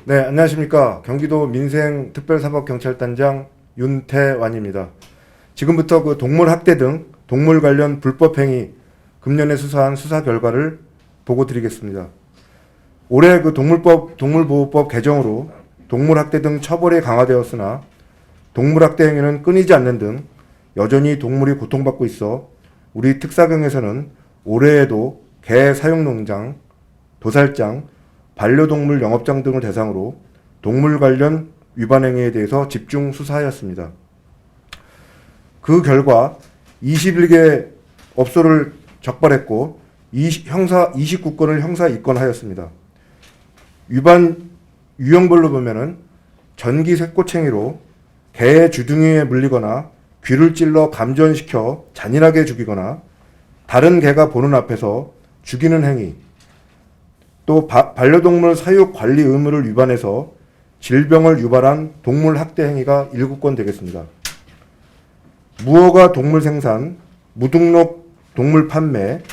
네, 안녕하십니까. 경기도 민생특별사법경찰단장 윤태완입니다. 지금부터 그 동물학대 등 동물 관련 불법행위 금년에 수사한 수사 결과를 보고 드리겠습니다. 올해 그 동물보호법 개정으로 동물학대 등 처벌이 강화되었으나 동물학대 행위는 끊이지 않는 등 여전히 동물이 고통받고 있어 우리 특사경에서는 올해에도 개 사육농장, 도살장, 반려동물 영업장 등을 대상으로 동물 관련 위반 행위에 대해서 집중 수사하였습니다. 그 결과 21개 업소를 적발했고 형사 29건을 형사 입건하였습니다. 위반 유형별로 보면은 전기 쇠꼬챙이로 개의 주둥이에 물리거나 귀를 찔러 감전시켜 잔인하게 죽이거나 다른 개가 보는 앞에서 죽이는 행위, 또 반려동물 사육 관리 의무를 위반해서 질병을 유발한 동물 학대 행위가 7건 되겠습니다. 무허가 동물 생산, 무등록 동물 판매,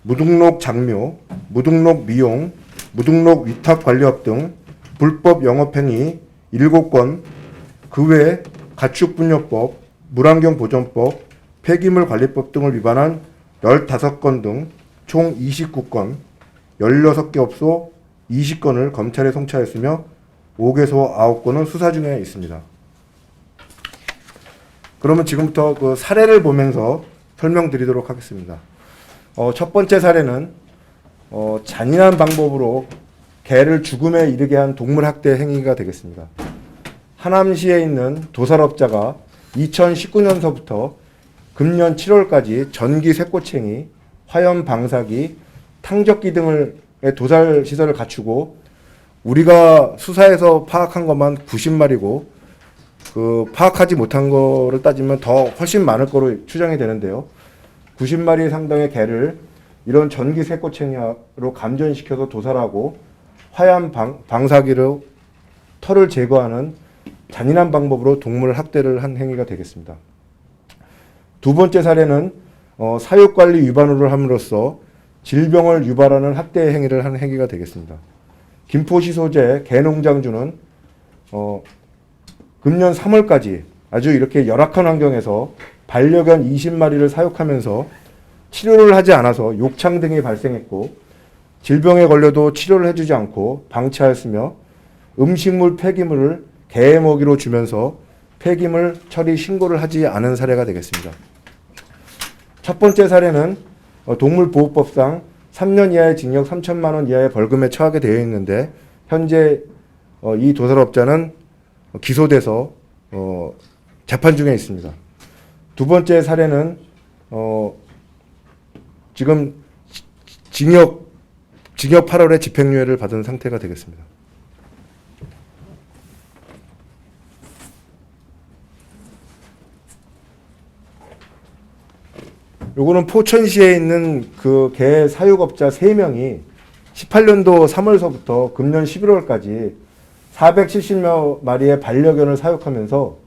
무등록 장묘, 무등록 미용, 무등록 위탁 관리업 등 불법 영업행위 7건, 그 외 가축분뇨법, 물환경 보전법, 폐기물 관리법 등을 위반한 15건 등 총 29건, 16개 업소 20건을 검찰에 송치하였으며 5개소 9건은 수사 중에 있습니다. 그러면 지금부터 그 사례를 보면서 설명드리도록 하겠습니다. 첫 번째 사례는 잔인한 방법으로 개를 죽음에 이르게 한 동물학대 행위가 되겠습니다. 하남시에 있는 도살업자가 2019년서부터 금년 7월까지 전기 쇠꼬챙이, 화염 방사기, 탕적기 등의 도살 시설을 갖추고 우리가 수사해서 파악한 것만 90마리고 그 파악하지 못한 거를 따지면 더 훨씬 많을 거로 추정이 되는데요. 90마리 상당의 개를 이런 전기 쇠꼬챙이로 감전시켜서 도살하고 화염 방사기로 털을 제거하는 잔인한 방법으로 동물 학대를 한 행위가 되겠습니다. 두 번째 사례는 사육관리 위반으로 함으로써 질병을 유발하는 학대 행위를 한 행위가 되겠습니다. 김포시 소재 개농장주는 금년 3월까지 아주 이렇게 열악한 환경에서 반려견 20마리를 사육하면서 치료를 하지 않아서 욕창 등이 발생했고 질병에 걸려도 치료를 해주지 않고 방치하였으며 음식물 폐기물을 개 먹이로 주면서 폐기물 처리 신고를 하지 않은 사례가 되겠습니다. 첫 번째 사례는 동물보호법상 3년 이하의 징역 3천만 원 이하의 벌금에 처하게 되어 있는데 현재 이 도살업자는 기소돼서 재판 중에 있습니다. 두 번째 사례는 지금 징역 8월에 집행유예를 받은 상태가 되겠습니다. 요거는 포천시에 있는 그 개 사육업자 3명이 18년도 3월서부터 금년 11월까지 470여 마리의 반려견을 사육하면서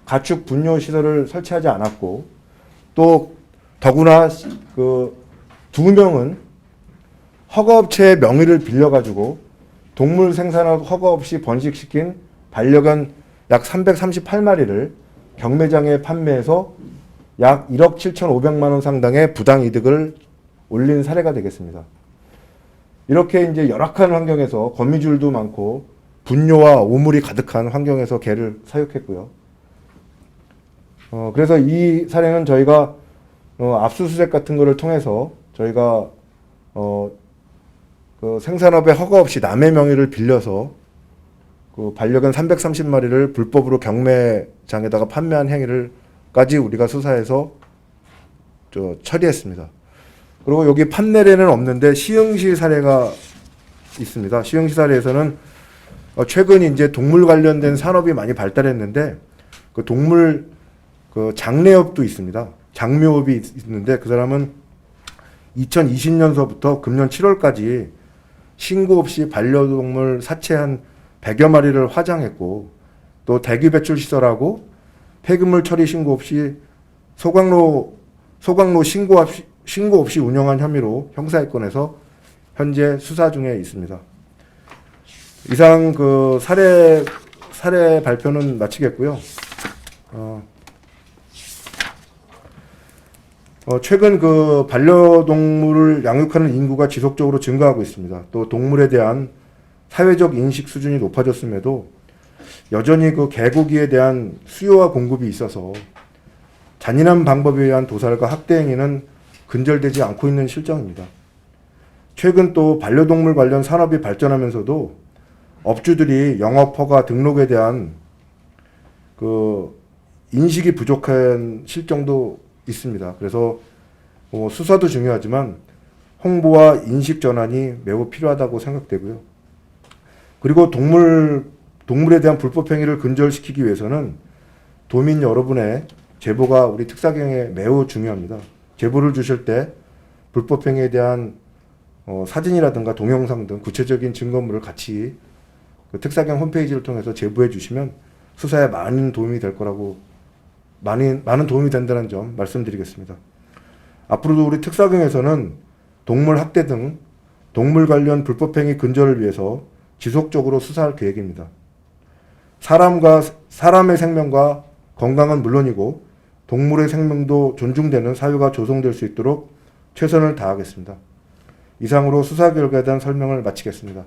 가축 분뇨 시설을 설치하지 않았고 또 더구나 그 2명은 허가업체의 명의를 빌려가지고 동물 생산업 허가 없이 번식시킨 반려견 약 338마리를 경매장에 판매해서 약 1억 7,500만 원 상당의 부당이득을 올린 사례가 되겠습니다. 이렇게 이제 열악한 환경에서 거미줄도 많고 분뇨와 오물이 가득한 환경에서 개를 사육했고요. 그래서 이 사례는 저희가 압수수색 같은 거를 통해서 저희가 그 생산업에 허가 없이 남의 명의를 빌려서 그 반려견 330마리를 불법으로 경매장에다가 판매한 행위를까지 우리가 수사해서 처리했습니다. 그리고 여기 판례에는 없는데 시흥시 사례가 있습니다. 시흥시 사례에서는 최근 이제 동물 관련된 산업이 많이 발달했는데 그 동물 그 장례업도 있습니다. 장묘업이 있는데 그 사람은 2020년서부터 금년 7월까지 신고 없이 반려동물 사체한 100여 마리를 화장했고 또 대기 배출 시설하고 폐기물 처리 신고 없이 소각로 신고 없이 운영한 혐의로 형사 입건해서 현재 수사 중에 있습니다. 이상 그 사례 발표는 마치겠고요. 최근 그 반려동물을 양육하는 인구가 지속적으로 증가하고 있습니다. 또 동물에 대한 사회적 인식 수준이 높아졌음에도 여전히 그 개고기에 대한 수요와 공급이 있어서 잔인한 방법에 의한 도살과 학대 행위는 근절되지 않고 있는 실정입니다. 최근 또 반려동물 관련 산업이 발전하면서도 업주들이 영업 허가 등록에 대한 그 인식이 부족한 실정도 있습니다. 그래서 수사도 중요하지만 홍보와 인식 전환이 매우 필요하다고 생각되고요. 그리고 동물에 대한 불법 행위를 근절시키기 위해서는 도민 여러분의 제보가 우리 특사경에 매우 중요합니다. 제보를 주실 때 불법 행위에 대한 사진이라든가 동영상 등 구체적인 증거물을 같이 그 특사경 홈페이지를 통해서 제보해 주시면 수사에 많은 도움이 될 거라고 많은 도움이 된다는 점 말씀드리겠습니다. 앞으로도 우리 특사경에서는 동물 학대 등 동물 관련 불법행위 근절을 위해서 지속적으로 수사할 계획입니다. 사람의 생명과 건강은 물론이고 동물의 생명도 존중되는 사회가 조성될 수 있도록 최선을 다하겠습니다. 이상으로 수사 결과에 대한 설명을 마치겠습니다.